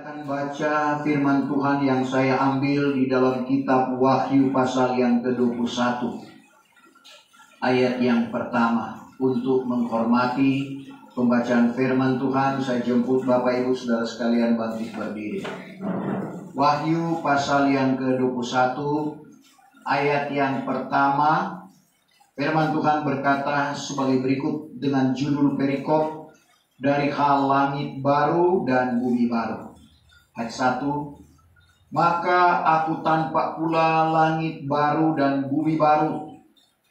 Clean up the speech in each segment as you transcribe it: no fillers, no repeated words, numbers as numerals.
akan baca firman Tuhan yang saya ambil di dalam kitab Wahyu pasal yang ke-21. Ayat yang pertama. Untuk menghormati pembacaan firman Tuhan, saya jemput Bapak Ibu Saudara sekalian bangkit berdiri. Wahyu pasal yang ke-21, ayat yang pertama. Firman Tuhan berkata sebagai berikut dengan judul perikop, dari hal langit baru dan bumi baru. Ayat 1. Maka aku tampak pula langit baru dan bumi baru,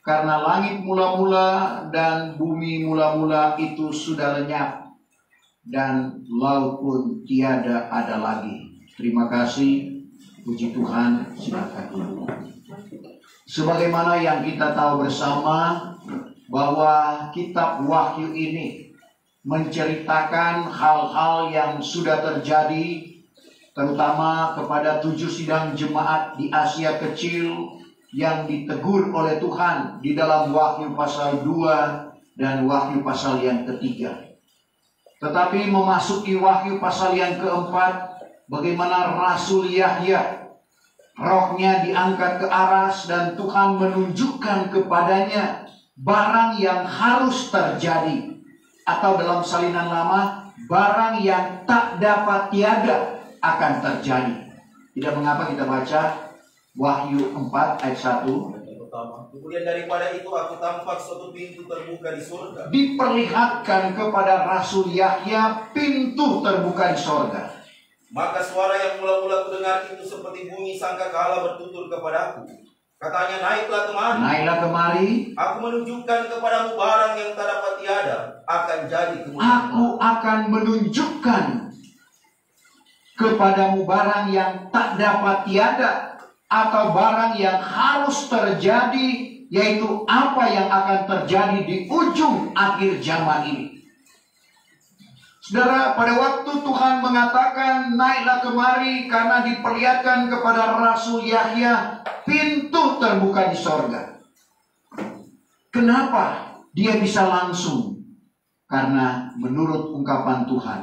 karena langit mula-mula dan bumi mula-mula itu sudah lenyap, dan laut pun tiada ada lagi. Terima kasih. Puji Tuhan. Silakan dulu. Sebagaimana yang kita tahu bersama bahwa kitab Wahyu ini menceritakan hal-hal yang sudah terjadi, terutama kepada 7 sidang jemaat di Asia Kecil yang ditegur oleh Tuhan di dalam Wahyu pasal 2 dan Wahyu pasal yang ketiga. Tetapi memasuki Wahyu pasal yang keempat, bagaimana Rasul Yahya rohnya diangkat ke aras dan Tuhan menunjukkan kepadanya barang yang harus terjadi, atau dalam salinan lama, barang yang tak dapat tiada akan terjadi. Tidak mengapa kita baca Wahyu 4 ayat 1. Kemudian daripada itu aku tampak suatu pintu terbuka di surga. Diperlihatkan kepada Rasul Yahya pintu terbuka di sorga. Maka suara yang mula-mula kudengar itu seperti bunyi sangkakala bertutur kepadaku. Katanya, naiklah kemari. Naiklah kemari. Aku menunjukkan kepadamu barang yang tak dapat tiada akan jadi kemudian. Aku akan menunjukkan kepadamu barang yang tak dapat tiada, atau barang yang harus terjadi, yaitu apa yang akan terjadi di ujung akhir zaman ini. Saudara, pada waktu Tuhan mengatakan naiklah kemari, karena diperlihatkan kepada Rasul Yahya pintu terbuka di sorga. Kenapa dia bisa langsung? Karena menurut ungkapan Tuhan,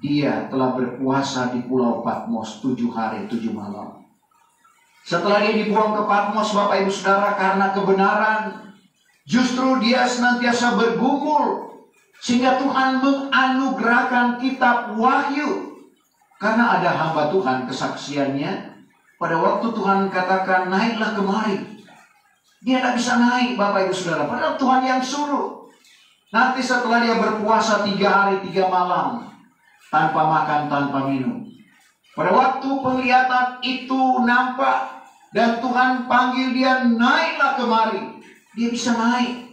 dia telah berpuasa di Pulau Patmos 7 hari 7 malam. Setelah dia dibuang ke Patmos, Bapak Ibu Saudara, karena kebenaran, justru dia senantiasa bergumul, sehingga Tuhan menganugerahkan kitab Wahyu. Karena ada hamba Tuhan, kesaksiannya, pada waktu Tuhan katakan naiklah kemari, dia tidak bisa naik, Bapak Ibu Saudara, padahal Tuhan yang suruh. Nanti setelah dia berpuasa 3 hari 3 malam, tanpa makan, tanpa minum, pada waktu penglihatan itu nampak, dan Tuhan panggil dia, naiklah kemari, dia bisa naik.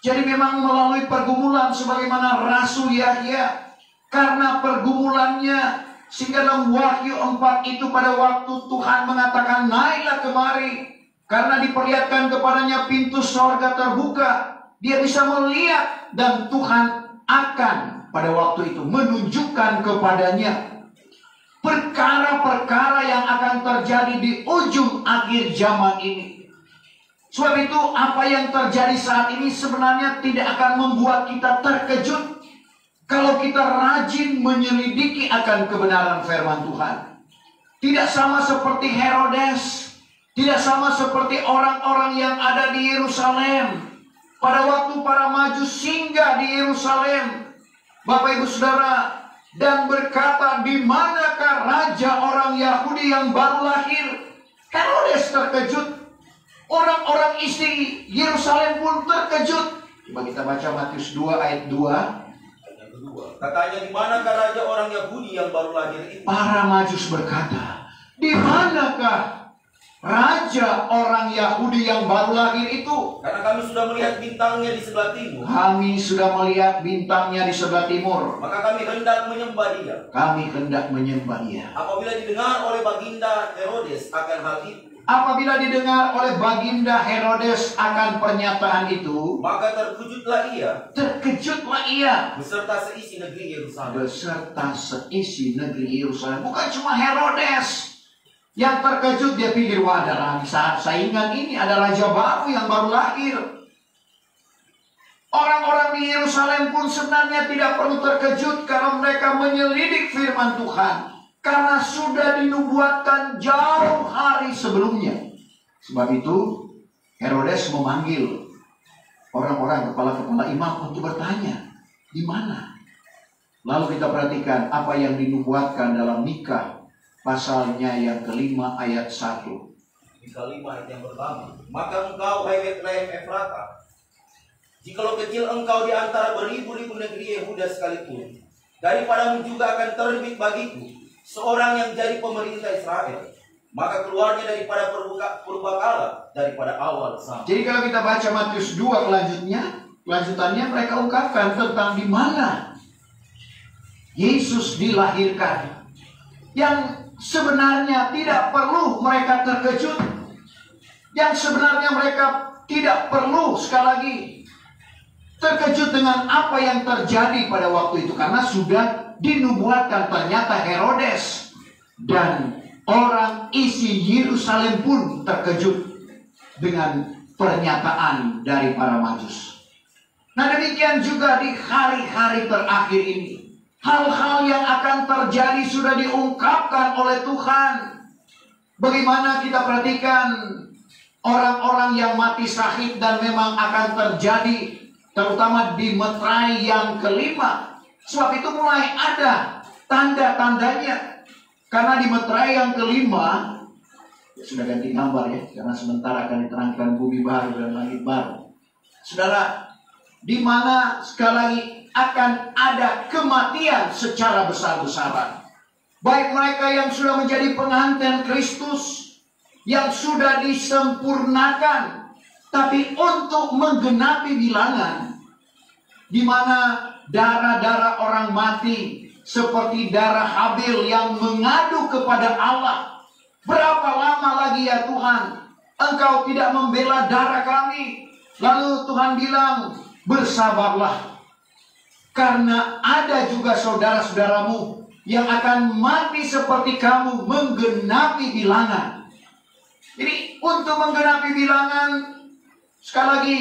Jadi memang melalui pergumulan sebagaimana Rasul Yahya, karena pergumulannya, sehingga dalam Wahyu 4 itu pada waktu Tuhan mengatakan naiklah kemari, karena diperlihatkan kepadanya pintu sorga terbuka, dia bisa melihat, dan Tuhan akan pada waktu itu menunjukkan kepadanya perkara-perkara yang akan terjadi di ujung akhir zaman ini. Sebab itu apa yang terjadi saat ini sebenarnya tidak akan membuat kita terkejut kalau kita rajin menyelidiki akan kebenaran firman Tuhan. Tidak sama seperti Herodes, tidak sama seperti orang-orang yang ada di Yerusalem. Pada waktu para Majus singgah di Yerusalem, Bapak Ibu Saudara, dan berkata, di manakah raja orang Yahudi yang baru lahir? Herodes terkejut. Orang-orang isi Yerusalem pun terkejut. Coba kita baca Matius 2 ayat 2. Yang kedua, katanya, di manakah raja orang Yahudi yang baru lahir itu? Para Majus berkata, di manakah raja orang Yahudi yang baru lahir itu? Karena kami sudah melihat bintangnya di sebelah timur. Kami sudah melihat bintangnya di sebelah timur. Maka kami hendak menyembah dia. Kami hendak menyembah dia. Apabila didengar oleh Baginda Herodes akan hal itu, Apabila didengar oleh Baginda Herodes akan pernyataan itu, maka terkejutlah ia. Terkejutlah ia Beserta seisi negeri Yerusalem. beserta seisi negeri Yerusalem. Bukan cuma Herodes yang terkejut, dia pikir, wah, ada saat saingan ini, ada raja baru yang baru lahir. Orang-orang di Yerusalem pun sebenarnya tidak perlu terkejut karena mereka menyelidik firman Tuhan. Karena sudah dinubuatkan jauh hari sebelumnya. Sebab itu Herodes memanggil orang-orang kepala-kepala imam untuk bertanya, di mana? Lalu kita perhatikan apa yang dinubuatkan dalam Mika pasalnya yang kelima ayat 1. Mika 5 ayat yang pertama. Maka engkau, hai Betlehem Efrata, jikalau kecil engkau di antara beribu-ribu negeri Yehuda sekalipun, daripadamu juga akan terbit bagiku seorang yang jadi pemerintah Israel. Maka keluarnya daripada purbakala, daripada awal sampai. Jadi kalau kita baca Matius 2 kelanjutannya mereka ungkapkan tentang di mana Yesus dilahirkan. Yang sebenarnya tidak perlu mereka terkejut. Yang sebenarnya mereka tidak perlu sekali lagi terkejut dengan apa yang terjadi pada waktu itu. Karena sudah dinubuatkan. Ternyata Herodes dan orang isi Yerusalem pun terkejut dengan pernyataan dari para Majus. Nah, demikian juga di hari-hari terakhir ini. Hal-hal yang akan terjadi sudah diungkapkan oleh Tuhan. Bagaimana kita perhatikan orang-orang yang mati syahid dan memang akan terjadi, terutama di meterai yang kelima. Sebab itu mulai ada tanda-tandanya. Karena di meterai yang kelima, sudah ganti gambar ya, karena sementara akan diterangkan bumi baru dan langit baru. Saudara, di mana sekali lagi akan ada kematian secara besar-besaran. Baik mereka yang sudah menjadi pengantin Kristus, yang sudah disempurnakan, tapi untuk menggenapi bilangan, di mana darah-darah orang mati, seperti darah Habil yang mengadu kepada Allah. Berapa lama lagi ya Tuhan, Engkau tidak membela darah kami? Lalu Tuhan bilang, bersabarlah. Karena ada juga saudara-saudaramu yang akan mati seperti kamu, menggenapi bilangan. Jadi untuk menggenapi bilangan, sekali lagi,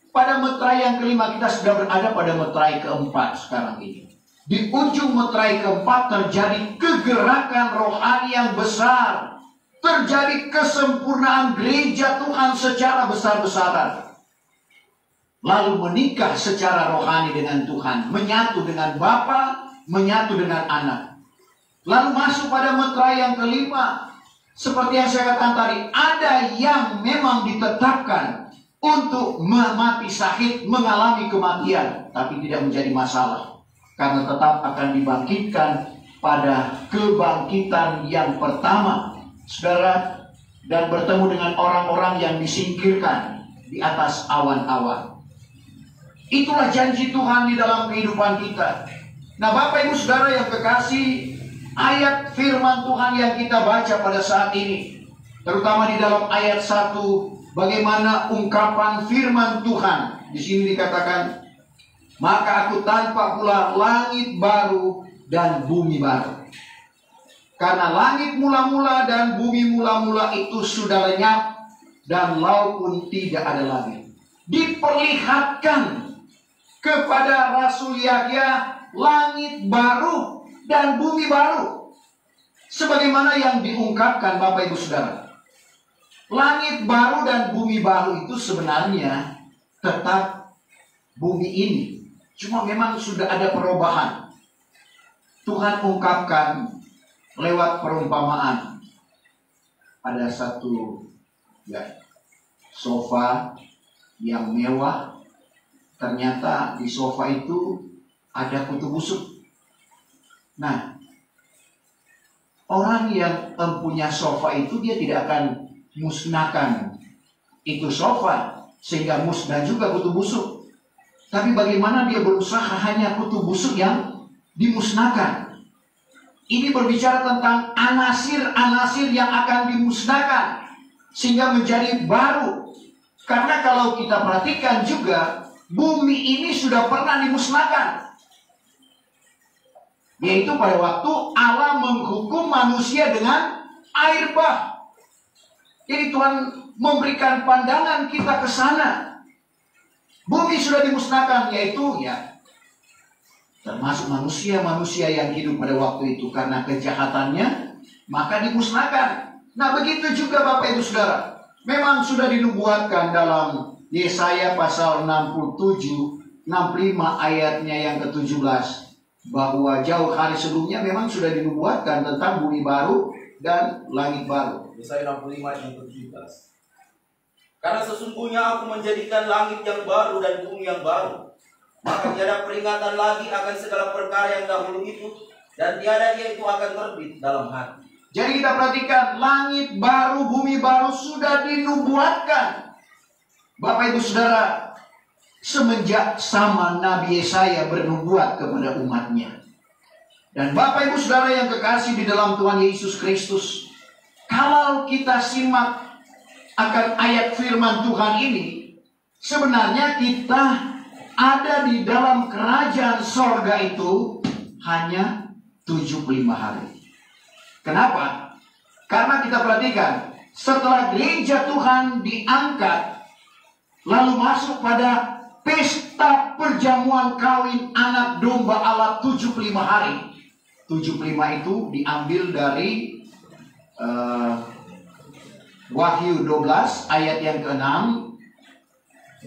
pada meterai yang kelima kita sudah berada pada meterai keempat sekarang ini. Di ujung meterai keempat terjadi kegerakan rohani yang besar. Terjadi kesempurnaan gereja Tuhan secara besar-besaran. Lalu menikah secara rohani dengan Tuhan. Menyatu dengan Bapa, menyatu dengan anak. Lalu masuk pada meterai yang kelima. Seperti yang saya katakan tadi, ada yang memang ditetapkan untuk mati syahid, mengalami kematian. Tapi tidak menjadi masalah. Karena tetap akan dibangkitkan pada kebangkitan yang pertama. Saudara, dan bertemu dengan orang-orang yang disingkirkan di atas awan-awan. Itulah janji Tuhan di dalam kehidupan kita. Nah, Bapak Ibu Saudara yang kekasih, ayat firman Tuhan yang kita baca pada saat ini, terutama di dalam ayat 1, bagaimana ungkapan firman Tuhan. Di sini dikatakan, maka aku tampak pula langit baru dan bumi baru. Karena langit mula-mula dan bumi mula-mula itu sudah lenyap, dan laut pun tidak ada lagi. Diperlihatkan kepada Rasul Yahya langit baru dan bumi baru. Sebagaimana yang diungkapkan Bapak Ibu Saudara. Langit baru dan bumi baru itu sebenarnya tetap bumi ini. Cuma memang sudah ada perubahan. Tuhan ungkapkan lewat perumpamaan. Ada satu sofa yang mewah. Ternyata di sofa itu ada kutu busuk. Nah, orang yang mempunyai sofa itu dia tidak akan musnahkan itu sofa sehingga musnah juga kutu busuk. Tapi bagaimana dia berusaha hanya kutu busuk yang dimusnahkan. Ini berbicara tentang anasir-anasir yang akan dimusnahkan sehingga menjadi baru. Karena kalau kita perhatikan juga, bumi ini sudah pernah dimusnahkan. Yaitu pada waktu Allah menghukum manusia dengan air bah. Jadi Tuhan memberikan pandangan kita ke sana. Bumi sudah dimusnahkan, yaitu ya termasuk manusia-manusia yang hidup pada waktu itu karena kejahatannya, maka dimusnahkan. Nah, begitu juga Bapak Ibu Saudara. Memang sudah dinubuatkan dalam Yesaya pasal 65 ayatnya yang ke-17 bahwa jauh hari sebelumnya memang sudah dinubuatkan tentang bumi baru dan langit baru. Yesaya 65 ayat yang ke-17. Karena sesungguhnya aku menjadikan langit yang baru dan bumi yang baru, maka tiada peringatan lagi akan segala perkara yang dahulu itu, dan tiada ia itu akan terbit dalam hati. Jadi kita perhatikan, langit baru, bumi baru sudah dinubuatkan. Bapak Ibu Saudara, semenjak zaman Nabi Yesaya bernubuat kepada umatnya. Dan Bapak Ibu Saudara yang kekasih di dalam Tuhan Yesus Kristus, kalau kita simak akan ayat firman Tuhan ini, sebenarnya kita ada di dalam kerajaan sorga itu hanya 75 hari. Kenapa? Karena kita perhatikan, setelah gereja Tuhan diangkat, lalu masuk pada pesta perjamuan kawin anak domba Allah 75 hari. 75 itu diambil dari Wahyu 12 ayat yang ke-6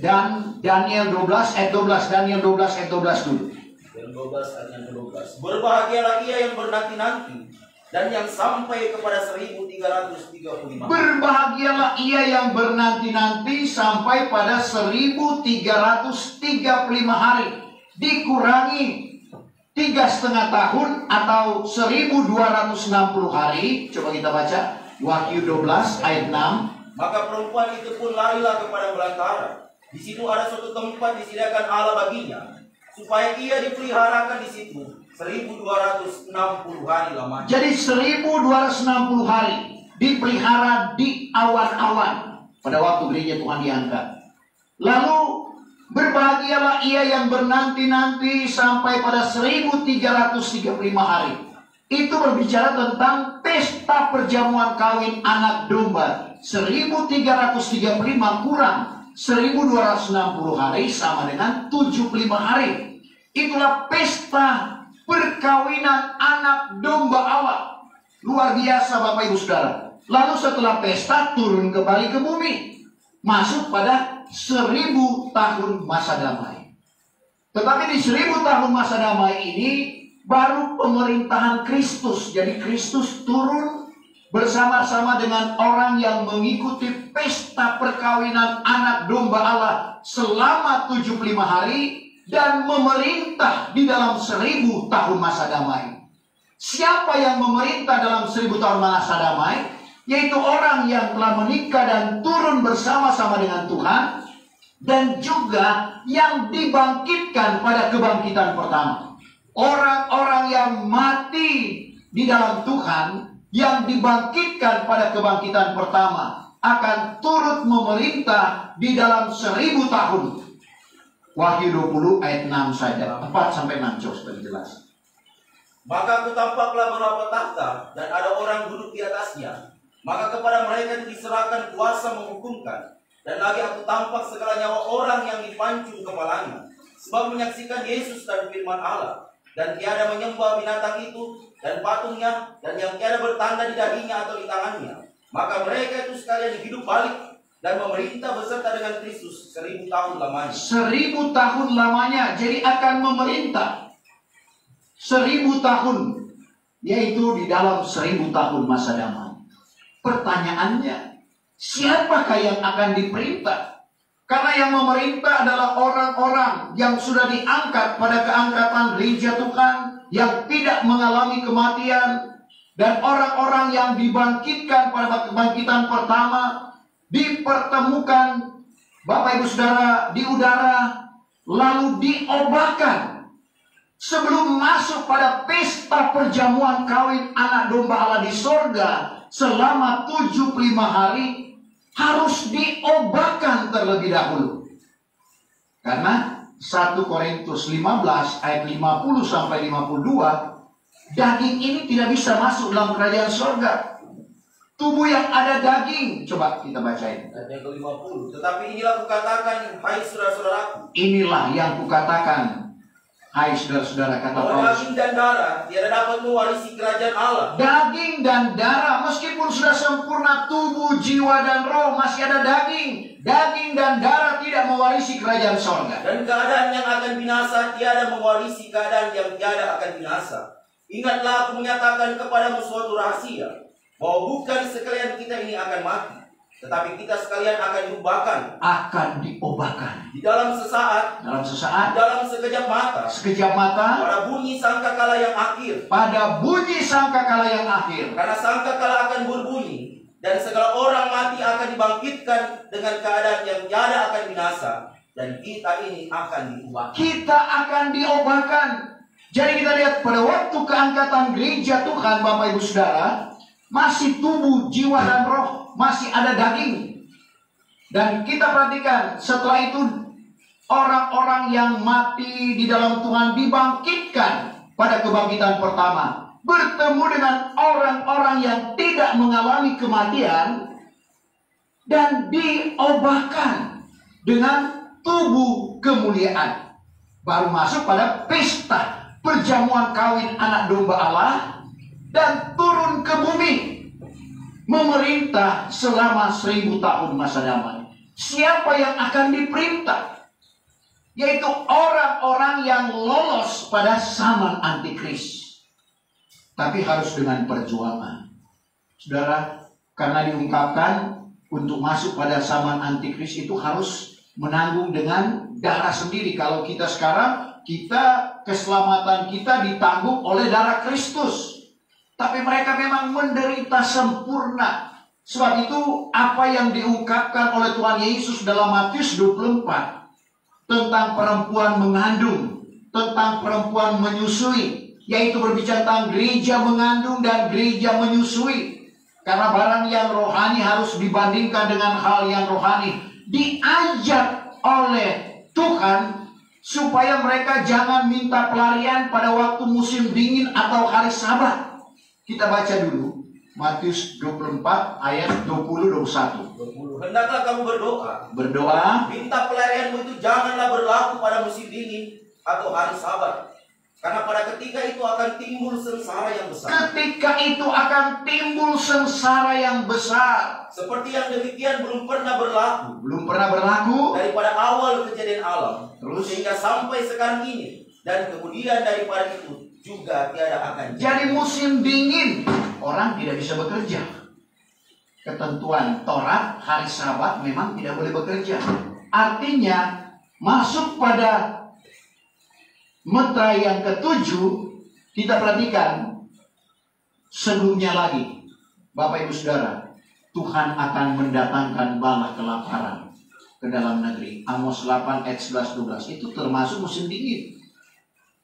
dan Daniel 12 ayat 12. Daniel 12 ayat 12 dulu. Dan 12 ayat yang ke-12. Berbahagialah ia yang bernanti-nanti dan yang sampai kepada 1335. Berbahagialah ia yang bernanti-nanti sampai pada 1335 hari. Dikurangi 3,5 tahun atau 1260 hari. Coba kita baca Wahyu 12 ayat 6. Maka perempuan itu pun larilah kepada belantara. Di situ ada suatu tempat disediakan Allah baginya, supaya ia dipeliharakan di situ 1260 hari lamanya. Jadi 1260 hari dipelihara di awan-awan pada waktu gereja Tuhan diangkat. Lalu berbahagialah ia yang bernanti-nanti sampai pada 1335 hari. Itu berbicara tentang pesta perjamuan kawin anak domba. 1335 kurang 1260 hari sama dengan 75 hari. Itulah pesta perkawinan anak domba Allah. Luar biasa Bapak Ibu Saudara. Lalu setelah pesta turun kembali ke bumi, masuk pada 1000 tahun masa damai. Tetapi di 1000 tahun masa damai ini baru pemerintahan Kristus. Jadi Kristus turun bersama-sama dengan orang yang mengikuti pesta perkawinan anak domba Allah selama 75 hari dan memerintah di dalam 1000 tahun masa damai. Siapa yang memerintah dalam 1000 tahun masa damai? Yaitu orang yang telah menikah dan turun bersama-sama dengan Tuhan, dan juga yang dibangkitkan pada kebangkitan pertama. Orang-orang yang mati di dalam Tuhan, yang dibangkitkan pada kebangkitan pertama, akan turut memerintah di dalam 1000 tahun. Wahyu 20 ayat 6 saja, 4-6 coba supaya jelas. Maka kutampaklah beberapa takhta dan ada orang duduk di atasnya. Maka kepada mereka diserahkan kuasa menghukumkan. Dan lagi aku tampak segala nyawa orang yang dipancung kepalanya, sebab menyaksikan Yesus dan firman Allah. Dan tiada menyembah binatang itu dan patungnya, dan yang tiada bertanda di dahinya atau di tangannya. Maka mereka itu sekalian hidup balik dan memerintah beserta dengan Kristus 1000 tahun lamanya. 1000 tahun lamanya, jadi akan memerintah 1000 tahun, yaitu di dalam 1000 tahun masa damai. Pertanyaannya, siapakah yang akan diperintah? Karena yang memerintah adalah orang-orang yang sudah diangkat pada keangkatan gereja Tuhan, yang tidak mengalami kematian, dan orang-orang yang dibangkitkan pada kebangkitan pertama, dipertemukan Bapak Ibu Saudara di udara, lalu diobahkan sebelum masuk pada pesta perjamuan kawin anak domba Allah di sorga selama 75 hari, harus diobahkan terlebih dahulu. Karena 1 Korintus 15 ayat 50 sampai 52, daging ini tidak bisa masuk dalam kerajaan sorga. tubuh yang ada daging. Coba kita bacain. Ayat yang ke-50. Tetapi inilah kukatakan, hai saudara-saudaraku. Inilah yang kukatakan, hai saudara-saudara, kata Bahwa Paulus. daging dan darah tiada dapat mewarisi kerajaan Allah. Daging dan darah, meskipun sudah sempurna tubuh, jiwa, dan roh, masih ada daging. Daging dan darah tidak mewarisi kerajaan sorga. Dan keadaan yang akan binasa tiada mewarisi keadaan yang tiada akan binasa. Ingatlah aku menyatakan kepadamu suatu rahasia, bahwa bukan sekalian kita ini akan mati, tetapi kita sekalian akan diubahkan. Akan diubahkan. Di dalam sesaat, Dalam sesaat, dalam sekejap mata, sekejap mata, pada bunyi sangkakala yang akhir. pada bunyi sangkakala yang akhir. Karena sangkakala akan berbunyi, dan segala orang mati akan dibangkitkan dengan keadaan yang tiada akan binasa, dan kita ini akan diubahkan. Kita akan diubahkan. Jadi kita lihat pada waktu keangkatan gereja Tuhan, Bapak Ibu Saudara, masih tubuh, jiwa, dan roh, masih ada daging. Dan kita perhatikan, setelah itu orang-orang yang mati di dalam Tuhan dibangkitkan pada kebangkitan pertama, bertemu dengan orang-orang yang tidak mengalami kematian dan diubahkan dengan tubuh kemuliaan. Baru masuk pada pesta perjamuan kawin anak domba Allah dan turun ke bumi memerintah selama 1000 tahun masa damai. Siapa yang akan diperintah? Yaitu orang-orang yang lolos pada zaman antikris. Tapi harus dengan perjuangan. Saudara, karena diungkapkan untuk masuk pada zaman antikris itu harus menanggung dengan darah sendiri. Kalau kita sekarang, keselamatan kita ditanggung oleh darah Kristus. Tapi mereka memang menderita sempurna. Sebab itu apa yang diungkapkan oleh Tuhan Yesus dalam Matius 24 tentang perempuan mengandung, tentang perempuan menyusui, yaitu berbicara tentang gereja mengandung dan gereja menyusui. Karena barang yang rohani harus dibandingkan dengan hal yang rohani. Diajak oleh Tuhan supaya mereka jangan minta pelarian pada waktu musim dingin atau hari Sabat. Kita baca dulu Matius 24 ayat 20-21. Hendaklah kamu berdoa. Berdoa. Minta pelarianmu itu janganlah berlaku pada musim dingin atau hari Sabat. Karena pada ketika itu akan timbul sengsara yang besar. Ketika itu akan timbul sengsara yang besar. Seperti yang demikian belum pernah berlaku. Belum pernah berlaku. Daripada awal kejadian alam. Terus sehingga sampai sekarang ini. Dan kemudian daripada itu juga tiada akan jadi musim dingin. Orang tidak bisa bekerja. Ketentuan Taurat hari Sabat memang tidak boleh bekerja. Artinya masuk pada metra yang ke-7, kita perhatikan sebelumnya lagi, Bapak Ibu Saudara, Tuhan akan mendatangkan bala kelaparan ke dalam negeri. Amos 8 ayat 11-12 itu termasuk musim dingin.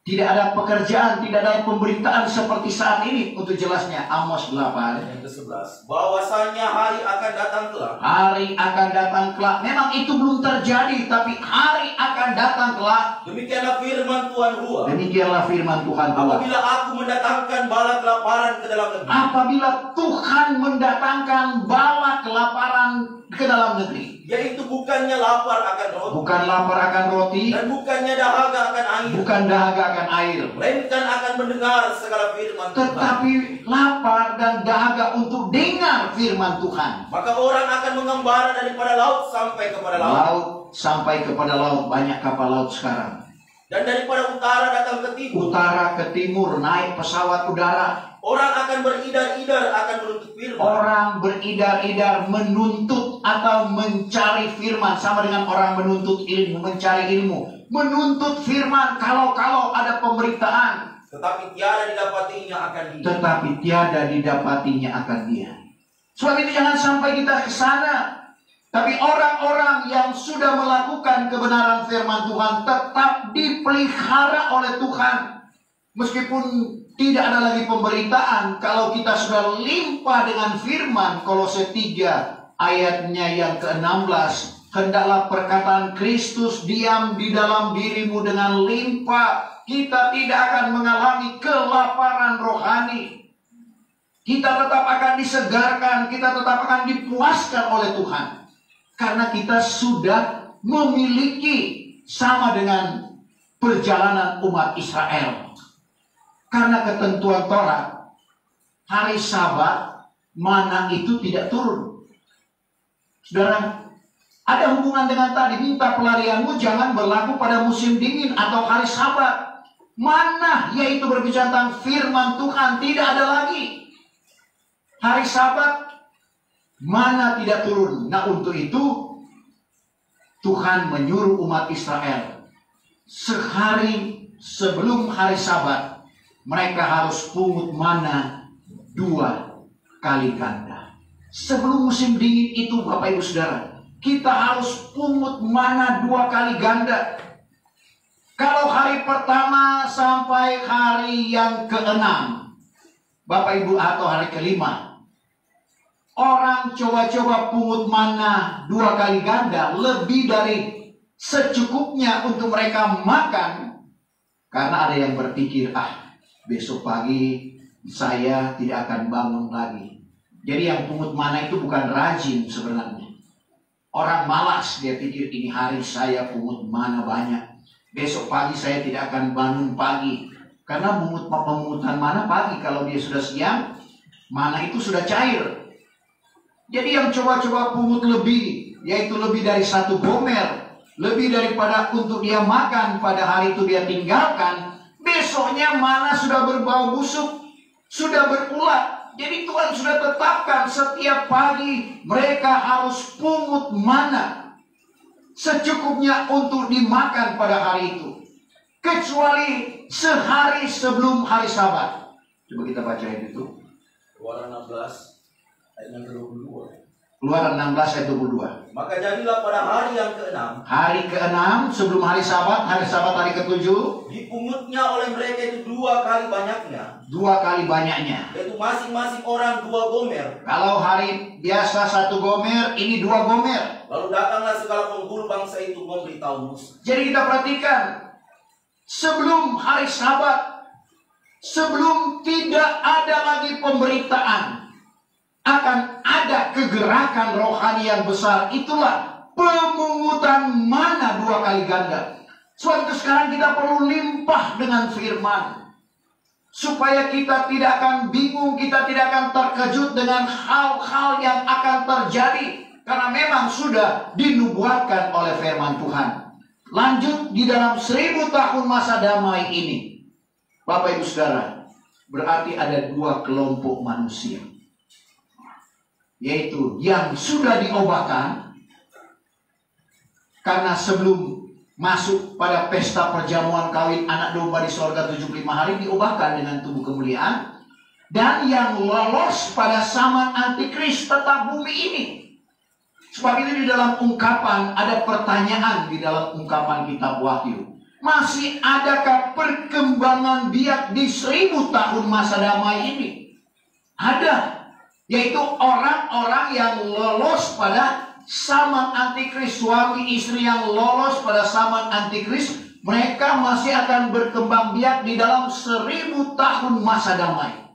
Tidak ada pekerjaan, tidak ada pemberitaan seperti saat ini. Untuk jelasnya Amos 8 yang ke-11, bahwasanya hari akan datang kelak. Hari akan datang kelak. Memang itu belum terjadi, tapi hari akan datang kelak. Demikianlah firman Tuhan Hua. Demikianlah firman Tuhan Hua. Apabila aku mendatangkan bala kelaparan ke dalam negeri. Apabila Tuhan mendatangkan bala kelaparan ke dalam negeri. Yaitu bukannya lapar akan roti. Bukan lapar akan roti. Dan bukannya dahaga akan air. Bukan dahaga akan air. Melainkan akan mendengar segala firman Tuhan. Tetapi lapar dan dahaga untuk dengar firman Tuhan. Maka orang akan mengembara daripada laut sampai kepada laut. Laut sampai kepada laut. Banyak kapal laut sekarang. Dan daripada utara datang ke timur. Utara ke timur naik pesawat udara. Orang akan beridar-idar akan menuntut firman. Orang beridar-idar menuntut atau mencari firman. Sama dengan orang menuntut ilmu, mencari ilmu. Menuntut firman kalau ada pemberitaan. Tetapi tiada didapatinya akan dia. Tetapi tiada didapatinya akan dia. Sebab itu jangan sampai kita ke sana. Tapi orang-orang yang sudah melakukan kebenaran firman Tuhan tetap dipelihara oleh Tuhan. Meskipun tidak ada lagi pemberitaan, kalau kita sudah limpah dengan firman, Kolose 3 ayatnya yang ke-16, hendaklah perkataan Kristus diam di dalam dirimu dengan limpah. Kita tidak akan mengalami kelaparan rohani. Kita tetap akan disegarkan, kita tetap akan dipuaskan oleh Tuhan. Karena kita sudah memiliki sama dengan perjalanan umat Israel. Karena ketentuan Taurat, hari Sabat, mana itu tidak turun. Saudara, ada hubungan dengan tadi, minta pelarianmu jangan berlaku pada musim dingin atau hari Sabat. Mana, yaitu berbicara tentang firman Tuhan, tidak ada lagi. Hari Sabat, mana tidak turun. Nah, untuk itu Tuhan menyuruh umat Israel sehari sebelum hari Sabat mereka harus pungut mana 2 kali ganda. Sebelum musim dingin itu, Bapak Ibu Saudara, kita harus pungut mana 2 kali ganda. Kalau hari pertama sampai hari yang ke-6, Bapak Ibu, atau hari ke-5, orang coba-coba pungut mana 2 kali ganda, lebih dari secukupnya untuk mereka makan. Karena ada yang berpikir, besok pagi saya tidak akan bangun lagi. Jadi yang pungut mana itu bukan rajin sebenarnya. Orang malas, dia pikir ini hari saya pungut mana banyak. Besok pagi saya tidak akan bangun pagi. Karena pemungutan mana pagi, kalau dia sudah siang, mana itu sudah cair. Jadi yang coba-coba pungut lebih, yaitu lebih dari 1 gomer, lebih daripada untuk dia makan pada hari itu dia tinggalkan, besoknya mana sudah berbau busuk, sudah berulat. Jadi Tuhan sudah tetapkan setiap pagi mereka harus pungut mana secukupnya untuk dimakan pada hari itu, kecuali sehari sebelum hari Sabat. Coba kita baca itu. Keluaran 16 ayat yang ke-22. Keluaran 16 ayat 22. Maka jadilah pada hari yang ke-6, hari ke-6 sebelum hari Sabat hari ke-7, dipungutnya oleh mereka itu 2 kali banyaknya. 2 kali banyaknya. Yaitu masing-masing orang 2 gomer. Kalau hari biasa 1 gomer, ini 2 gomer. Lalu datanglah segala penghulu bangsa itu memberitahu Musa. Jadi kita perhatikan, sebelum hari Sabat, sebelum tidak ada lagi pemberitaan akan ada kegerakan rohani yang besar, itulah pemungutan mana 2 kali ganda. Sebab itu sekarang kita perlu limpah dengan firman, supaya kita tidak akan bingung, kita tidak akan terkejut dengan hal-hal yang akan terjadi. Karena memang sudah dinubuatkan oleh firman Tuhan. Lanjut di dalam 1000 tahun masa damai ini, Bapak Ibu Saudara, berarti ada 2 kelompok manusia. Yaitu yang sudah diobahkan, karena sebelum masuk pada pesta perjamuan kawin anak domba di sorga 75 hari diobahkan dengan tubuh kemuliaan. Dan yang lolos pada zaman antikris tetap bumi ini. Sebab itu di dalam ungkapan ada pertanyaan di dalam ungkapan kitab Wahyu. Masih adakah perkembangan biak di 1000 tahun masa damai ini? Ada. Yaitu orang-orang yang lolos pada zaman antikris. Suami istri yang lolos pada zaman antikris, mereka masih akan berkembang biak di dalam 1000 tahun masa damai.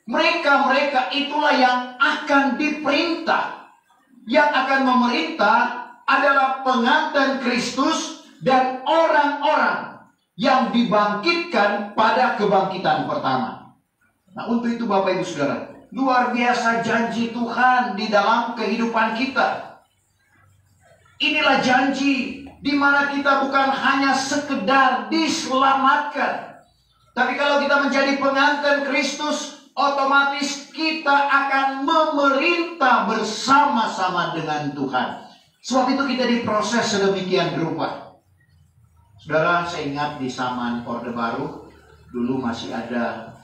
Mereka itulah yang akan diperintah. Yang akan memerintah adalah pengantin Kristus dan orang-orang yang dibangkitkan pada kebangkitan pertama. Nah, untuk itu Bapak Ibu Saudara, luar biasa janji Tuhan di dalam kehidupan kita. Inilah janji di mana kita bukan hanya sekedar diselamatkan, tapi kalau kita menjadi pengantin Kristus, otomatis kita akan memerintah bersama-sama dengan Tuhan. Sebab itu kita diproses sedemikian rupa. Saudara, saya ingat di zaman Orde Baru, dulu masih ada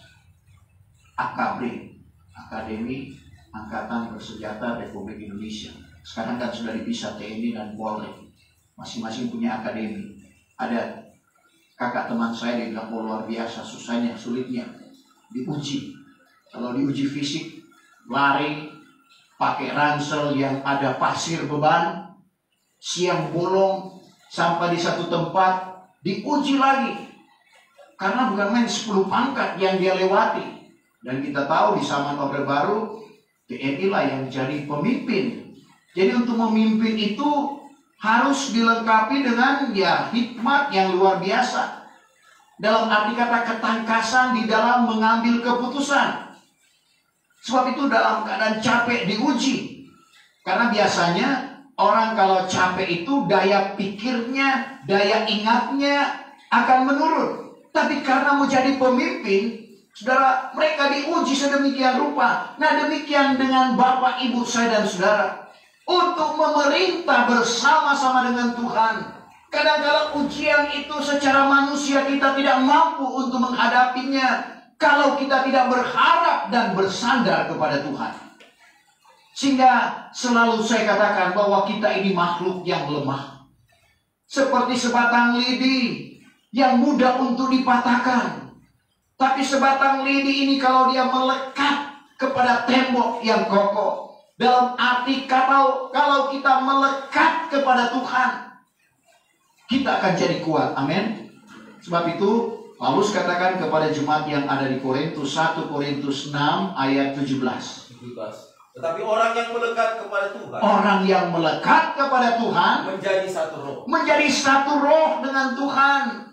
AKB, Akademi Angkatan Bersenjata Republik Indonesia. Sekarang kan sudah dipisah TNI dan Polri. Masing-masing punya akademi. Ada kakak teman saya, dia bilang, luar biasa susahnya, sulitnya. Diuji. Kalau diuji fisik, lari, pakai ransel yang ada pasir beban, siang bolong, sampai di satu tempat, diuji lagi. Karena bukan main 10 pangkat yang dia lewati. Dan kita tahu di zaman Orde Baru, TNI lah yang jadi pemimpin. Jadi untuk memimpin itu harus dilengkapi dengan hikmat yang luar biasa. Dalam arti kata ketangkasan di dalam mengambil keputusan. Sebab itu dalam keadaan capek diuji. Karena biasanya orang kalau capek itu daya pikirnya, daya ingatnya akan menurun. Tapi karena menjadi pemimpin, saudara, mereka diuji sedemikian rupa. Nah, demikian dengan Bapak, Ibu, saya dan saudara. Untuk memerintah bersama-sama dengan Tuhan. Kadang-kadang ujian itu secara manusia kita tidak mampu untuk menghadapinya. Kalau kita tidak berharap dan bersandar kepada Tuhan. Sehingga selalu saya katakan bahwa kita ini makhluk yang lemah. Seperti sebatang lidi yang mudah untuk dipatahkan. Tapi sebatang lidi ini kalau dia melekat kepada tembok yang kokoh. Dalam arti kalau kita melekat kepada Tuhan, kita akan jadi kuat. Amin. Sebab itu Paulus katakan kepada jemaat yang ada di Korintus, 1 Korintus 6 ayat 17. Tetapi orang yang melekat kepada Tuhan, orang yang melekat kepada Tuhan menjadi satu roh. Menjadi satu roh dengan Tuhan.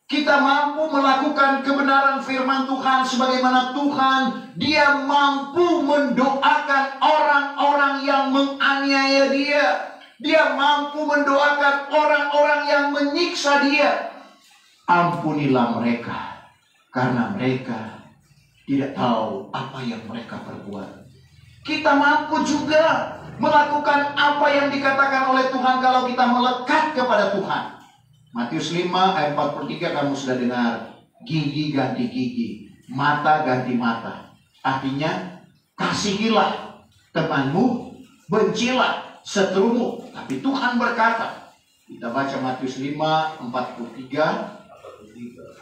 Kita mampu melakukan kebenaran firman Tuhan sebagaimana Tuhan. Dia mampu mendoakan orang-orang yang menganiaya dia. Dia mampu mendoakan orang-orang yang menyiksa dia. Ampunilah mereka, karena mereka tidak tahu apa yang mereka perbuat. Kita mampu juga melakukan apa yang dikatakan oleh Tuhan kalau kita melekat kepada Tuhan. Matius 5 ayat 43 kamu sudah dengar. Gigi ganti gigi, mata ganti mata. Artinya, kasihilah temanmu, bencilah seterumu. Tapi Tuhan berkata, kita baca Matius 5 43.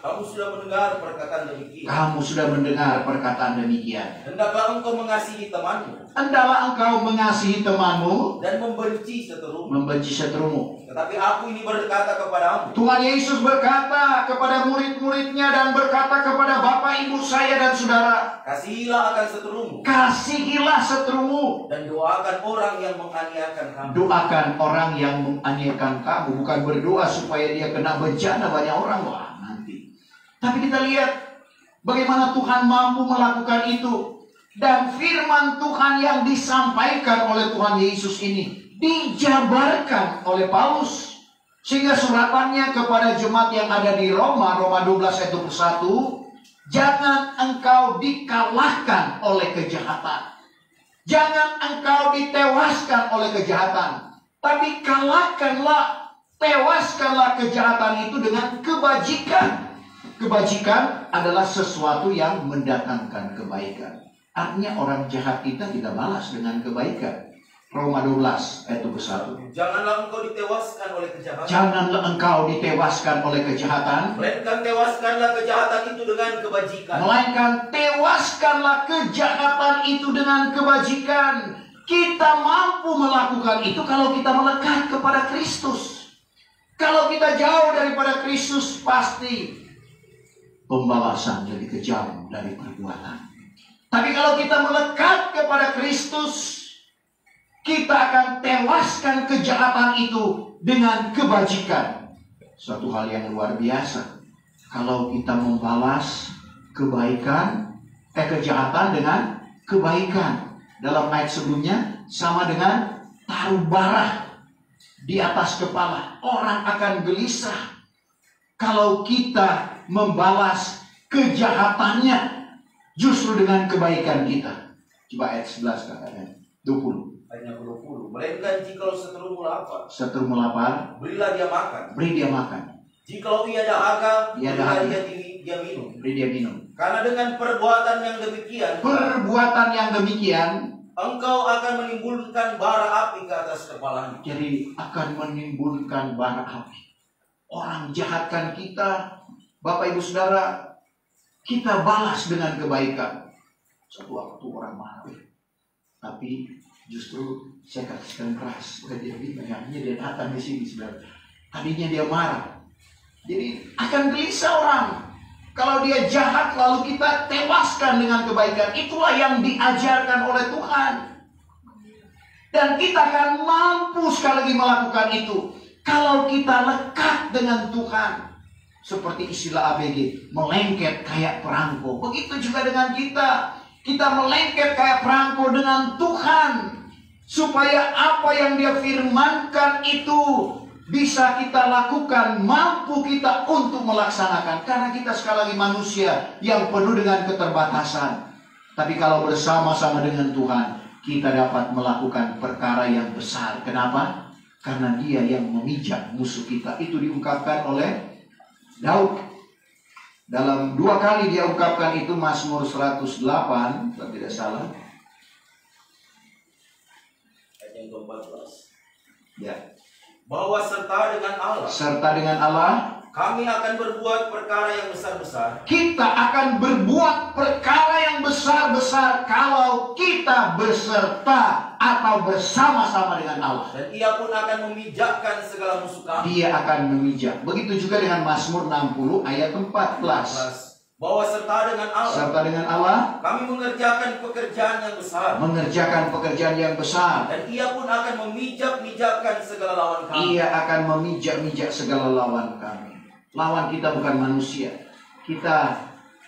Kamu sudah mendengar perkataan demikian. Kamu sudah mendengar perkataan demikian. Hendaklah engkau mengasihi temanmu. Hendaklah engkau mengasihi temanmu dan membenci seterumu. Membenci seterumu. Tetapi aku ini berkata kepadamu. Tuhan Yesus berkata kepada murid-muridnya dan berkata kepada Bapak, Ibu, saya dan saudara. Kasihilah akan seterumu. Kasihilah seterumu. Dan doakan orang yang menganiakan kamu. Doakan orang yang menganiakan kamu. Bukan berdoa supaya dia kena bencana banyak orang. Wah, nanti. Tapi kita lihat bagaimana Tuhan mampu melakukan itu. Dan firman Tuhan yang disampaikan oleh Tuhan Yesus ini dijabarkan oleh Paulus. Sehingga suratannya kepada jemaat yang ada di Roma 12 ayat 21. Jangan engkau dikalahkan oleh kejahatan. Jangan engkau ditewaskan oleh kejahatan. Tapi kalahkanlah, tewaskanlah kejahatan itu dengan kebajikan. Kebajikan adalah sesuatu yang mendatangkan kebaikan. Artinya orang jahat kita balas dengan kebaikan. Roma 12 ayat 21. Janganlah engkau ditewaskan oleh kejahatan. Janganlah engkau ditewaskan oleh kejahatan. Melainkan tewaskanlah kejahatan itu dengan kebajikan. Melainkan tewaskanlah kejahatan itu dengan kebajikan. Kita mampu melakukan itu kalau kita melekat kepada Kristus. Kalau kita jauh daripada Kristus, pasti pembalasan lebih kejam dari perbuatan. Tapi kalau kita melekat kepada Kristus, kita akan tewaskan kejahatan itu dengan kebajikan. Suatu hal yang luar biasa. Kalau kita membalas kejahatan dengan kebaikan. Dalam ayat sebelumnya sama dengan taruh bara di atas kepala. Orang akan gelisah kalau kita membalas kejahatannya justru dengan kebaikan kita. Coba ayat 11 katanya 20. Ayatnya 20. Melainkan jikalau seterumu lapar. Seterumu lapar, berilah dia makan. Beri dia makan. Jikalau ia dahaga, berilah dia minum. Beri dia minum. Karena dengan perbuatan yang demikian, engkau akan menimbulkan bara api ke atas kepalanya. Jadi akan menimbulkan bara api. Orang jahatkan kita, Bapak Ibu Saudara, kita balas dengan kebaikan. Suatu waktu orang marah, tapi justru saya kasihkan keras. Dia datang di sini, saudara. Tadinya dia marah, jadi akan gelisah orang. Kalau dia jahat lalu kita tewaskan dengan kebaikan. Itulah yang diajarkan oleh Tuhan. Dan kita akan mampu sekali lagi melakukan itu kalau kita lekat dengan Tuhan. Seperti istilah ABG, melengket kayak perangko. Begitu juga dengan kita. Kita melengket kayak perangko dengan Tuhan. Supaya apa yang dia firmankan itu bisa kita lakukan, mampu kita untuk melaksanakan. Karena kita sekali lagi manusia yang penuh dengan keterbatasan. Tapi kalau bersama-sama dengan Tuhan, kita dapat melakukan perkara yang besar. Kenapa? Karena dia yang memijak musuh kita. Itu diungkapkan oleh Daud. Dalam 2 kali dia ungkapkan itu, Mazmur 108, kalau tidak salah. Ayat yang ke-14. Ya. Bahwa serta dengan Allah kami akan berbuat perkara yang besar-besar. Kita akan berbuat perkara yang besar-besar kalau kita berserta atau bersama-sama dengan Allah. Dan ia pun akan memijakkan segala musuh kami. Dia akan memijak. Begitu juga dengan Mazmur 60 ayat 14. Bahwa serta dengan Allah kami mengerjakan pekerjaan yang besar. Mengerjakan pekerjaan yang besar. Dan ia pun akan memijak-mijakkan segala lawan kami. Ia akan memijak-mijak segala lawan kami. Lawan kita bukan manusia. Kita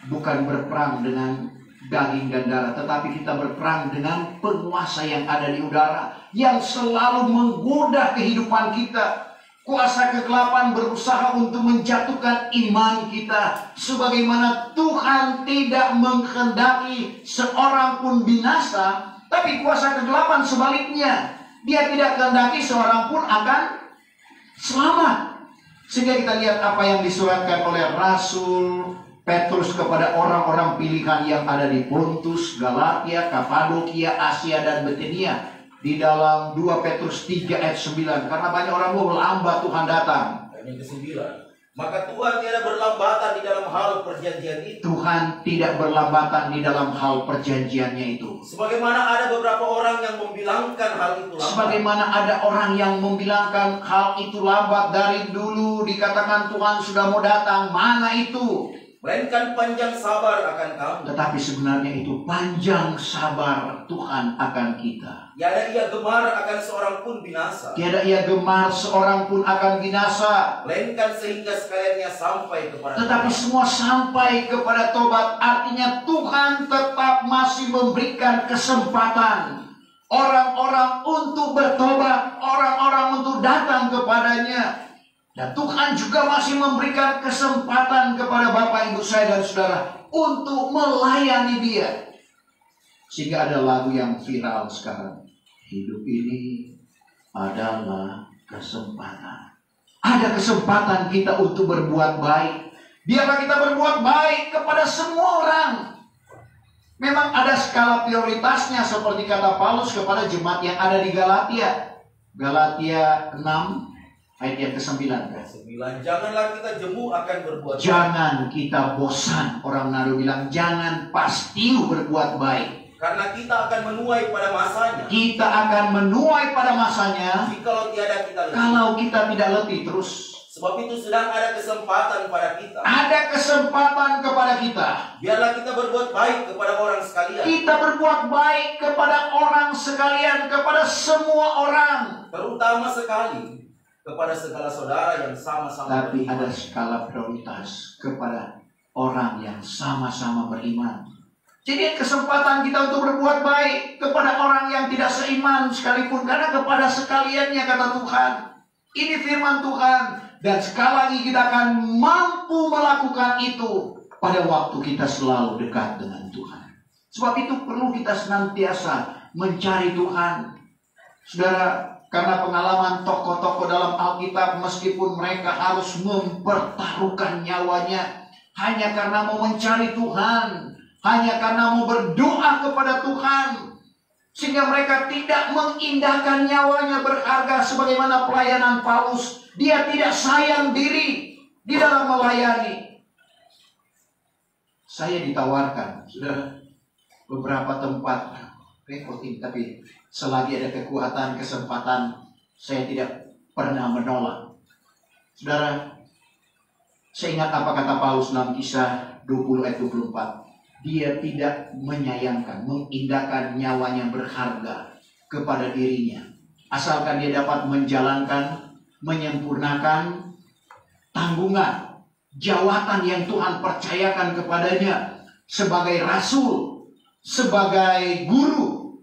bukan berperang dengan daging dan darah, tetapi kita berperang dengan penguasa yang ada di udara, yang selalu menggoda kehidupan kita. Kuasa kegelapan berusaha untuk menjatuhkan iman kita. Sebagaimana Tuhan tidak menghendaki seorang pun binasa, tapi kuasa kegelapan sebaliknya. Dia tidak kehendaki seorang pun akan selamat. Sehingga kita lihat apa yang disuratkan oleh Rasul Petrus kepada orang-orang pilihan yang ada di Pontus, Galatia, Kapadokia, Asia, dan Bitinia. Di dalam 2 Petrus 3 ayat 9. Karena banyak orang lambat Tuhan datang. Ayat yang ke-9. Maka Tuhan tidak berlambatan di dalam hal perjanjian itu. Tuhan tidak berlambatan di dalam hal perjanjiannya itu. Sebagaimana ada beberapa orang yang membilangkan hal itu lambat. Sebagaimana ada orang yang membilangkan hal itu lambat. Dari dulu dikatakan Tuhan sudah mau datang. Mana itu? Melainkan panjang sabar akan kamu. Tetapi sebenarnya itu panjang sabar Tuhan akan kita. Tiada ia gemar akan seorang pun binasa. Tiada ia gemar seorang pun akan binasa. Melainkan sehingga sekaliannya sampai kepada Tetapi semua sampai kepada tobat. Artinya Tuhan tetap masih memberikan kesempatan orang-orang untuk bertobat, orang-orang untuk datang kepadanya. Dan Tuhan juga masih memberikan kesempatan kepada Bapak, Ibu, saya, dan saudara untuk melayani Dia. Sehingga ada lagu yang viral sekarang. Hidup ini adalah kesempatan. Ada kesempatan kita untuk berbuat baik. Biarlah kita berbuat baik kepada semua orang. Memang ada skala prioritasnya seperti kata Paulus kepada jemaat yang ada di Galatia. Galatia 6 ayat yang ke-9. Janganlah kita jemu akan berbuat baik. Jangan kita bosan. Orang Nado bilang jangan pasti berbuat baik. Karena kita akan menuai pada masanya. Kita akan menuai pada masanya. Jikalau tiada kita letih. Kalau kita tidak letih terus. Sebab itu sedang ada kesempatan pada kita. Ada kesempatan kepada kita. Biarlah kita berbuat baik kepada orang sekalian. Kita berbuat baik kepada orang sekalian, kepada semua orang. Terutama sekali kepada segala saudara yang sama-sama Tapi beriman. ada skala prioritas kepada orang yang sama-sama beriman. Jadi kesempatan kita untuk berbuat baik kepada orang yang tidak seiman sekalipun. Karena kepada sekaliannya kata Tuhan. Ini firman Tuhan. Dan sekali lagi kita akan mampu melakukan itu pada waktu kita selalu dekat dengan Tuhan. Sebab itu perlu kita senantiasa mencari Tuhan. Saudara, karena pengalaman tokoh-tokoh dalam Alkitab, meskipun mereka harus mempertaruhkan nyawanya hanya karena mau mencari Tuhan, hanya karena mau berdoa kepada Tuhan, sehingga mereka tidak mengindahkan nyawanya berharga sebagaimana pelayanan Paulus. Dia tidak sayang diri di dalam melayani. Saya ditawarkan, sudah beberapa tempat repoting, tapi selagi ada kekuatan, kesempatan, saya tidak pernah menolak. Saudara, Saya ingat apa kata Paulus dalam Kisah 20 ayat 24. Dia tidak menyayangkan, mengindahkan nyawanya berharga kepada dirinya, asalkan dia dapat menjalankan, menyempurnakan tanggungan, jawatan yang Tuhan percayakan kepadanya sebagai rasul, sebagai guru,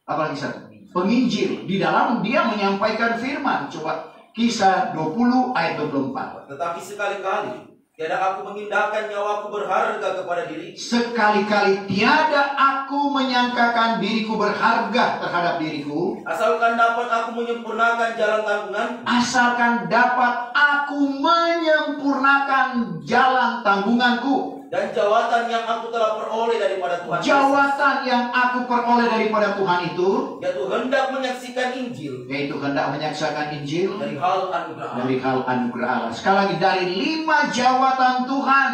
apalagi satu, penginjil. Di dalam dia menyampaikan firman. Coba Kisah 20 ayat 24. Tetapi sekali-kali tiada aku mengindahkan nyawaku berharga kepada diriku. Sekali-kali tiada aku menyangkakan diriku berharga terhadap diriku, Asalkan dapat aku menyempurnakan jalan tanggungan. asalkan dapat aku menyempurnakan jalan tanggunganku. Dan jawatan yang aku telah peroleh daripada Tuhan Yesus, Jawatan yang aku peroleh daripada Tuhan itu, yaitu hendak menyaksikan Injil hendak menyaksikan Injil dari hal anugerah Allah. dari hal anugerah Allah. Sekali lagi, dari 5 jawatan Tuhan,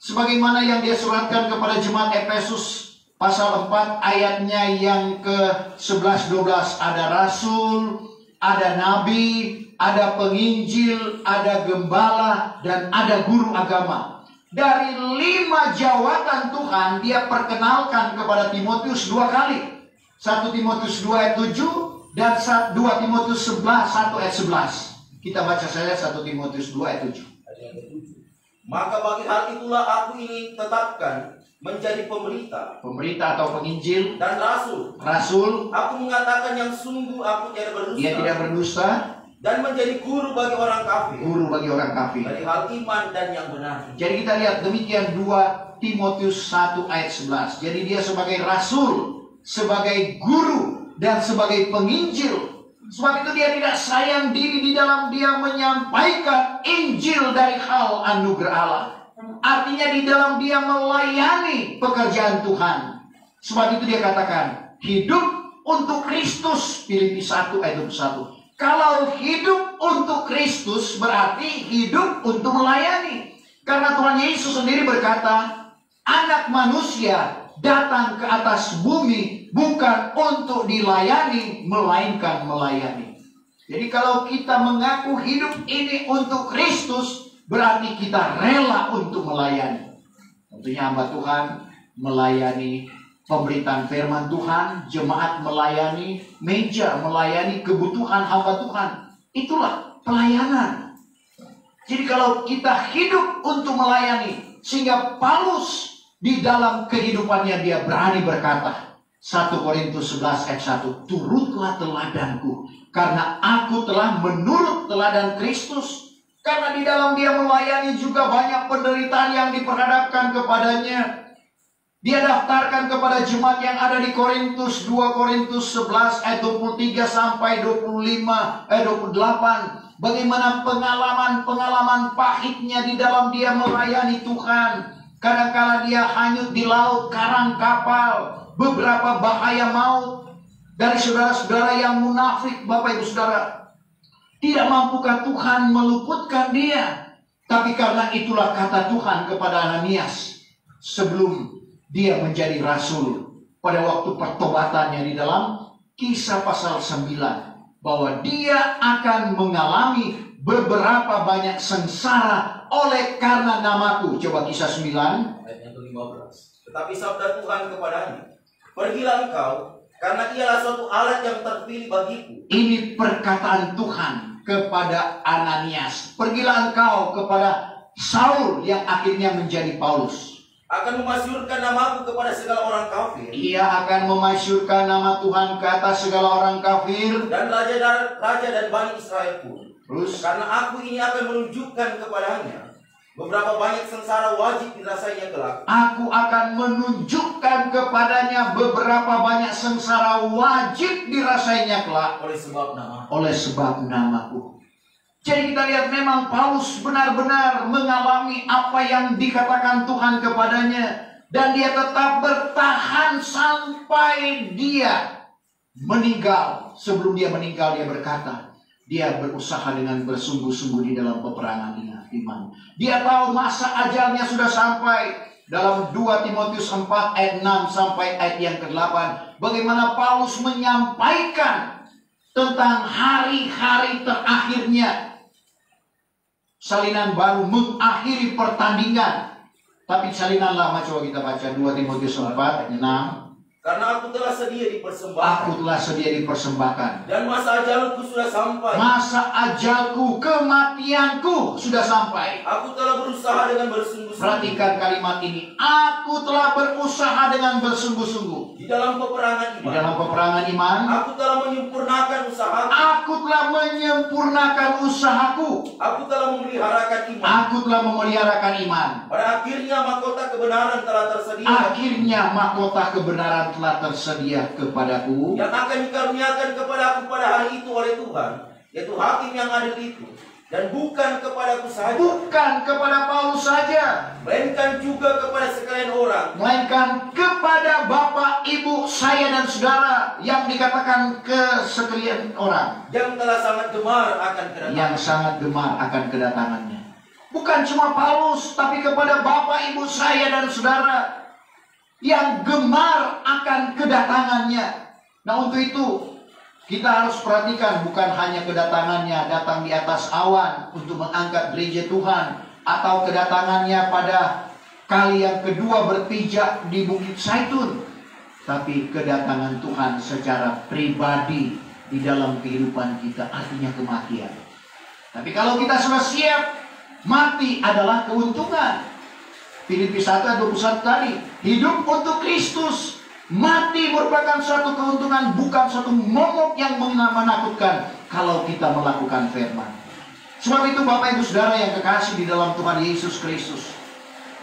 sebagaimana yang dia suratkan kepada jemaat Efesus pasal 4 ayatnya yang ke-11-12. Ada rasul, ada nabi, ada penginjil, ada gembala, dan ada guru agama. Dari 5 jawatan Tuhan, dia perkenalkan kepada Timotius 2 kali. 1 Timotius 2 ayat 7 dan 2 Timotius 1 ayat 11. Kita baca saja 1 Timotius 2 ayat 7. Ayat yang ke-7. Maka bagi hal itulah aku ini tetapkan menjadi pemberita Atau penginjil, dan rasul. Aku mengatakan yang sungguh aku tidak berdusta. Dia tidak berdusta. Dan menjadi guru bagi orang kafir. Dari hal iman dan yang benar. Jadi kita lihat demikian 2 Timotius 1 ayat 11. Jadi dia sebagai rasul, sebagai guru, dan sebagai penginjil. Sebab itu dia tidak sayang diri di dalam dia menyampaikan Injil dari hal anugerah Allah. Artinya di dalam dia melayani pekerjaan Tuhan. Sebab itu dia katakan, hidup untuk Kristus. Filipi 1 ayat 21. Kalau hidup untuk Kristus berarti hidup untuk melayani. Karena Tuhan Yesus sendiri berkata, anak manusia datang ke atas bumi bukan untuk dilayani, melainkan melayani. Jadi kalau kita mengaku hidup ini untuk Kristus, berarti kita rela untuk melayani. Tentunya hamba Tuhan melayani pemberitaan firman Tuhan, jemaat melayani, meja melayani kebutuhan hamba Tuhan. Itulah pelayanan. Jadi kalau kita hidup untuk melayani, sehingga Paulus di dalam kehidupannya dia berani berkata, 1 Korintus 11 ayat 1, turutlah teladanku, karena aku telah menurut teladan Kristus. Karena di dalam dia melayani juga banyak penderitaan yang diperhadapkan kepadanya. Dia daftarkan kepada jemaat yang ada di Korintus, 2 Korintus 11 ayat 23 sampai 25 ayat 28. Bagaimana pengalaman pahitnya di dalam dia melayani Tuhan. Kadang-kala dia hanyut di laut, karang kapal, beberapa bahaya maut dari saudara-saudara yang munafik. Bapak Ibu Saudara, tidak mampukah Tuhan meluputkan dia? Tapi karena itulah kata Tuhan kepada Ananias sebelum dia menjadi rasul, pada waktu pertobatannya di dalam Kisah pasal 9, bahwa dia akan mengalami beberapa banyak sengsara oleh karena namaku. Coba Kisah 9 ayat yang ke-15. Tetapi sabda Tuhan kepadanya, pergilah engkau, karena ialah suatu alat yang terpilih bagiku. Ini perkataan Tuhan kepada Ananias. Pergilah engkau kepada Saul yang akhirnya menjadi Paulus. Akan memasyurkan namaku kepada segala orang kafir. Ia akan memasyurkan nama Tuhan ke atas segala orang kafir. Dan raja dan Bani Israel pun. Terus, karena aku ini akan menunjukkan kepadanya beberapa banyak sengsara wajib dirasainya kelak. Aku akan menunjukkan kepadanya beberapa banyak sengsara wajib dirasainya kelak. Oleh sebab namaku. Jadi kita lihat memang Paulus benar-benar mengalami apa yang dikatakan Tuhan kepadanya. Dan dia tetap bertahan sampai dia meninggal. Sebelum dia meninggal dia berkata, dia berusaha dengan bersungguh-sungguh di dalam peperangan iman. Dia tahu masa ajalnya sudah sampai. Dalam 2 Timotius 4 ayat 6 sampai ayat yang ke-8. Bagaimana Paulus menyampaikan tentang hari-hari terakhirnya. Salinan baru mengakhiri pertandingan. Tapi salinan lama coba kita baca 2 Timotius 4:6. Karena aku telah sedia dipersembahkan. Aku telah sedia dipersembahkan. Dan masa ajalku sudah sampai. Masa ajalku, kematianku sudah sampai. Aku telah berusaha dengan bersungguh-sungguh. Perhatikan kalimat ini. Aku telah berusaha dengan bersungguh-sungguh. Di dalam peperangan iman. Di dalam peperangan iman. Aku telah menyempurnakan usahaku. Aku telah menyempurnakan usahaku. Aku telah memeliharakan iman. Aku telah memeliharakan iman. Pada akhirnya mahkota kebenaran telah tersedia. Akhirnya mahkota kebenaran telah tersedia kepadaku. Yang akan dikaruniakan kepada aku pada hari itu oleh Tuhan, yaitu hakim yang adil itu. Dan bukan kepadaku saja. Bukan kepada Paulus saja. Melainkan juga kepada sekalian orang. Melainkan kepada bapak, ibu, saya dan saudara. Yang dikatakan ke sekalian orang. Yang telah sangat gemar akan kedatangannya. Yang sangat gemar akan kedatangannya. Bukan cuma Paulus, tapi kepada bapak, ibu, saya dan saudara. Yang gemar akan kedatangannya. Nah untuk itu kita harus perhatikan, bukan hanya kedatangannya datang di atas awan untuk mengangkat gereja Tuhan, atau kedatangannya pada kali yang kedua berpijak di Bukit Zaitun, tapi kedatangan Tuhan secara pribadi di dalam kehidupan kita, artinya kematian. Tapi kalau kita sudah siap, mati adalah keuntungan. Filipi 1:21 tadi, hidup untuk Kristus. Mati merupakan suatu keuntungan, bukan suatu momok yang menakutkan kalau kita melakukan firman. Sebab itu Bapak Ibu Saudara yang kekasih di dalam Tuhan Yesus Kristus,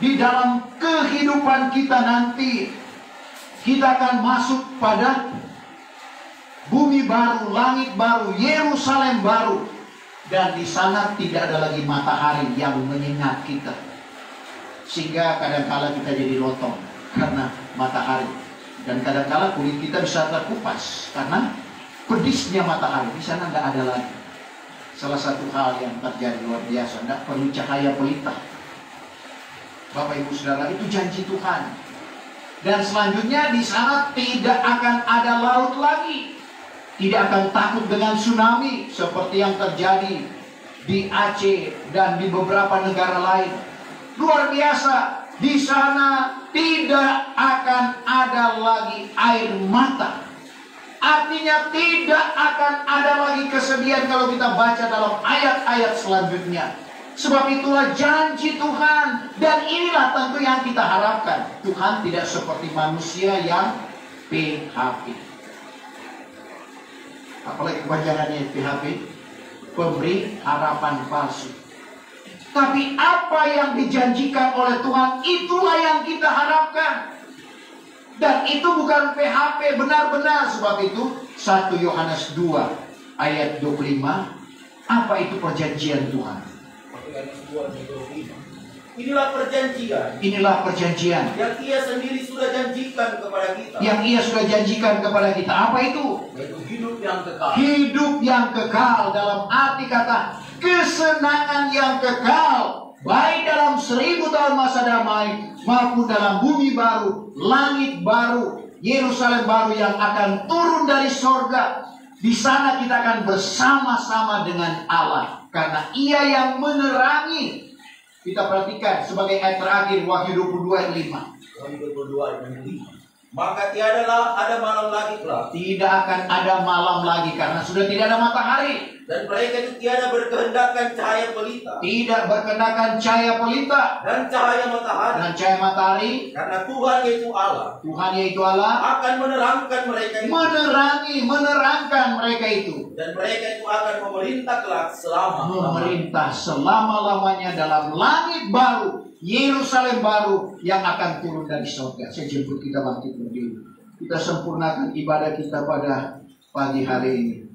di dalam kehidupan kita nanti, kita akan masuk pada bumi baru, langit baru, Yerusalem baru. Dan di sana tidak ada lagi matahari yang menyengat kita, sehingga kadang-kala kita jadi lotong karena matahari. Dan kadang-kala kulit kita bisa terkupas karena pedisnya matahari. Di sana nggak ada lagi. Salah satu hal yang terjadi luar biasa, nggak perlu cahaya pelita. Bapak Ibu Saudara, itu janji Tuhan. Dan selanjutnya di sana tidak akan ada laut lagi. Tidak akan takut dengan tsunami seperti yang terjadi di Aceh dan di beberapa negara lain. Luar biasa. Di sana tidak akan ada lagi air mata. Artinya tidak akan ada lagi kesedihan kalau kita baca dalam ayat-ayat selanjutnya. Sebab itulah janji Tuhan. Dan inilah tentu yang kita harapkan. Tuhan tidak seperti manusia yang PHP. Apalagi kepanjangannya PHP, pemberi harapan palsu. Tapi apa yang dijanjikan oleh Tuhan, itulah yang kita harapkan. Dan itu bukan PHP, benar-benar. Sebab itu 1 Yohanes 2 ayat 25. Apa itu perjanjian Tuhan? Inilah perjanjian. Inilah perjanjian yang Ia sendiri sudah janjikan kepada kita. Yang Ia sudah janjikan kepada kita. Apa itu? Yaitu hidup yang kekal. Hidup yang kekal dalam arti kata kesenangan yang kekal, baik dalam 1000 tahun masa damai maupun dalam bumi baru, langit baru, Yerusalem baru yang akan turun dari sorga. Di sana kita akan bersama-sama dengan Allah, karena Ia yang menerangi. Kita perhatikan sebagai ayat terakhir Wahyu 22 ayat 5. Wahyu 22 ayat 5. Maka tiadalah ada malam lagi pula. Tidak akan ada malam lagi karena sudah tidak ada matahari. Dan mereka itu tiada berkehendakkan cahaya pelita. Tidak berkenakan cahaya pelita Dan cahaya matahari. dan cahaya matahari. Karena Tuhan yaitu Allah. Tuhan yaitu Allah Akan menerangkan mereka itu. menerangkan mereka itu. Dan mereka itu akan memerintah kelak selama-lamanya. Memerintah selama-lamanya dalam langit baru, Yerusalem baru yang akan turun dari surga. Saya jemput kita bangkit berdiri. Kita sempurnakan ibadah kita pada pagi hari ini.